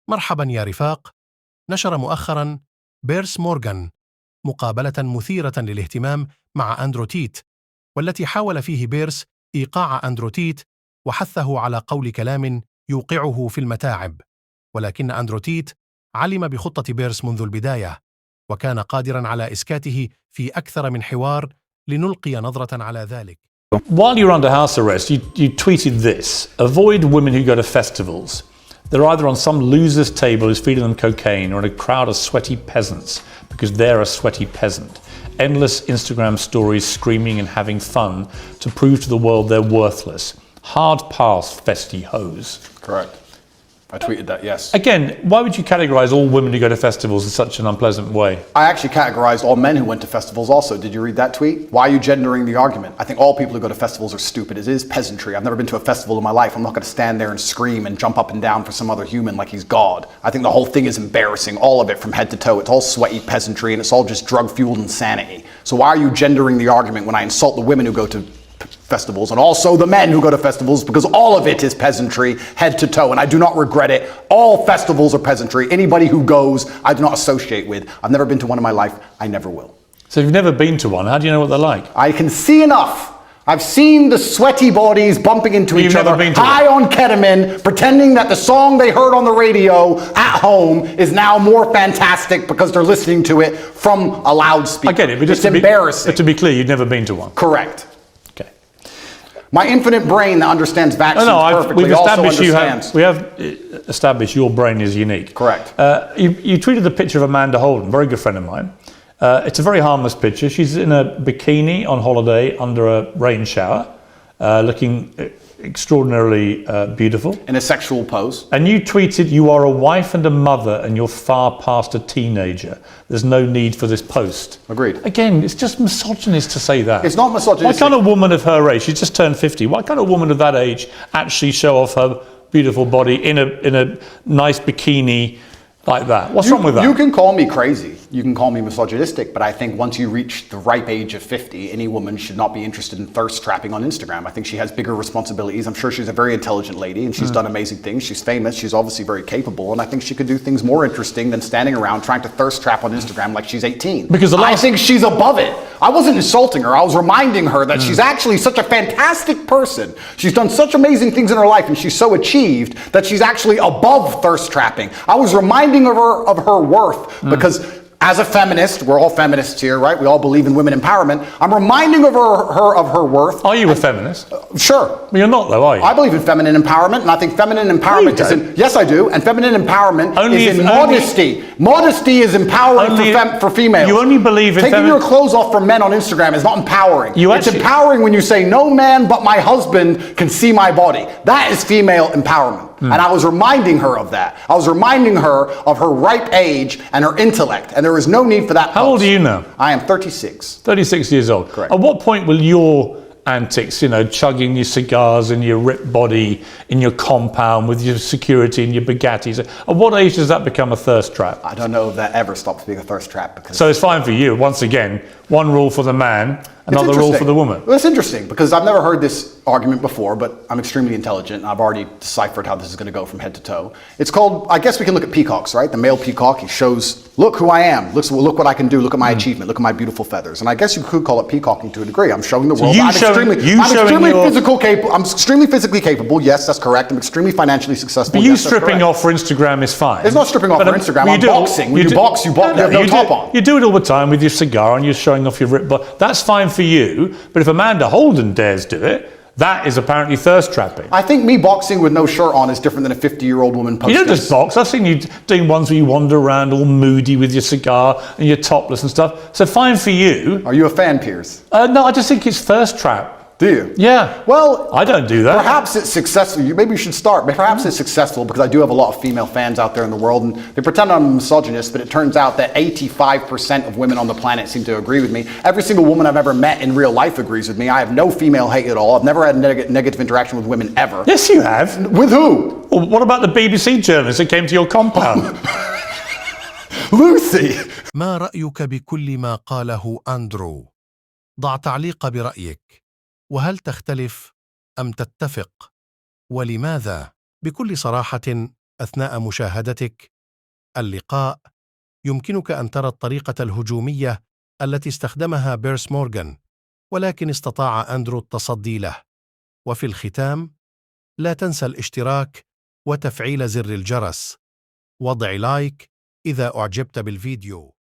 مرحبا يا رفاق. نشر مؤخرا بيرس مورغان مقابلة مثيرة للاهتمام مع أندرو، والتي حاول فيه بيرس إيقاع أندرو وحثه على قول كلام يوقعه في المتاعب، ولكن أندرو علم بخطة بيرس منذ البداية، وكان قادرا على إسكاته في أكثر من حوار لنلقي نظرة على ذلك. While you're under house arrest, you tweeted this: avoid women who go to festivals. They're either on some loser's table who's feeding them cocaine or in a crowd of sweaty peasants because they're a sweaty peasant. Endless Instagram stories screaming and having fun to prove to the world they're worthless. Hard pass, festy hoes. Correct. I tweeted that, yes. Again, why would you categorise all women who go to festivals in such an unpleasant way? I actually categorised all men who went to festivals also. Did you read that tweet? Why are you gendering the argument? I think all people who go to festivals are stupid. It is peasantry. I've never been to a festival in my life. I'm not going to stand there and scream and jump up and down for some other human like he's God. I think the whole thing is embarrassing, all of it from head to toe. It's all sweaty peasantry and it's all just drug-fueled insanity. So why are you gendering the argument when I insult the women who go to festivals and also the men who go to festivals, because all of it is peasantry head to toe, and I do not regret it. All festivals are peasantry. Anybody who goes, I do not associate with. I've never been to one in my life. I never will. So if you've never been to one, how do you know what they're like? I can see enough. I've seen the sweaty bodies bumping into each other, high on ketamine, pretending that the song they heard on the radio at home is now more fantastic because they're listening to it from a loudspeaker. I get it, but it's embarrassing. But to be clear, you've never been to one. Correct. Okay. My infinite brain that understands vaccines perfectly also understands. We have established your brain is unique. Correct. You tweeted the picture of Amanda Holden, very good friend of mine. It's a very harmless picture. She's in a bikini on holiday under a rain shower, looking extraordinarily beautiful. In a sexual pose. And you tweeted, you are a wife and a mother and you're far past a teenager. There's no need for this post. Agreed. Again, it's just misogynist to say that. It's not misogynistic. Why can't a woman of her age, she's just turned 50, why can't a woman of that age actually show off her beautiful body in a nice bikini like that? What's wrong with that? You can call me crazy. You can call me misogynistic, but I think once you reach the ripe age of 50, any woman should not be interested in thirst trapping on Instagram. I think she has bigger responsibilities. I'm sure she's a very intelligent lady and she's done amazing things. She's famous. She's obviously very capable. And I think she could do things more interesting than standing around trying to thirst trap on Instagram like she's 18. Because I think she's above it. I wasn't insulting her. I was reminding her that she's actually such a fantastic person. She's done such amazing things in her life and she's so achieved that she's actually above thirst trapping. I was reminding her of her worth because as a feminist, we're all feminists here, right? We all believe in women empowerment. I'm reminding her of her worth. Are you a feminist? Sure. Well, you're not though, are you? I believe in feminine empowerment, and I think feminine empowerment is in... Yes, I do. And feminine empowerment is in modesty. Modesty is empowering for females. You only believe in... Taking your clothes off for men on Instagram is not empowering. It's empowering when you say, no man but my husband can see my body. That is female empowerment. And I was reminding her of that. I was reminding her of her ripe age and her intellect. And there is no need for that. How old are you now? I am 36. 36 years old. Correct. At what point will your antics, chugging your cigars in your ripped body in your compound with your security and your Bugattis, at what age does that become a thirst trap? I don't know if that ever stops being a thirst trap. Because so it's fine for you. Once again, one rule for the man, another rule for the woman. Well, it's interesting because I've never heard this argument before, but I'm extremely intelligent and I've already deciphered how this is going to go from head to toe. It's called, I guess we can look at peacocks, right? The male peacock, he shows, look who I am, look what I can do, look at my achievement, look at my beautiful feathers. And I guess you could call it peacocking to a degree. I'm showing the world I'm extremely physically capable. Yes, that's correct. I'm extremely financially successful. But you stripping off for Instagram is fine. It's not stripping off for Instagram. I'm boxing. When you box, you have no top on. You do it all the time with your cigar and you're showing off your ripped body. That's fine for you. But if Amanda Holden dares do it, that is apparently thirst trapping. I think me boxing with no shirt on is different than a 50-year-old woman posting. You don't just box. I've seen you doing ones where you wander around all moody with your cigar and you're topless and stuff. So fine for you. Are you a fan, Piers? No, I just think it's thirst trap. Do you? Yeah. Well, I don't do that. Perhaps it's successful. Maybe you should start. Perhaps it's successful because I do have a lot of female fans out there in the world, and they pretend I'm a misogynist, but it turns out that 85% of women on the planet seem to agree with me. Every single woman I've ever met in real life agrees with me. I have no female hate at all. I've never had negative interaction with women ever. Yes, you have. With who? Well, what about the BBC journalist that came to your compound? Lucy. ما رأيك بكل ما قاله أندرو؟ ضع تعليق برأيك. وهل تختلف أم تتفق؟ ولماذا؟ بكل صراحة أثناء مشاهدتك اللقاء يمكنك أن ترى الطريقة الهجومية التي استخدمها بيرس مورغان، ولكن استطاع أندرو التصدي له. وفي الختام، لا تنسى الاشتراك وتفعيل زر الجرس، وضع لايك إذا أعجبت بالفيديو.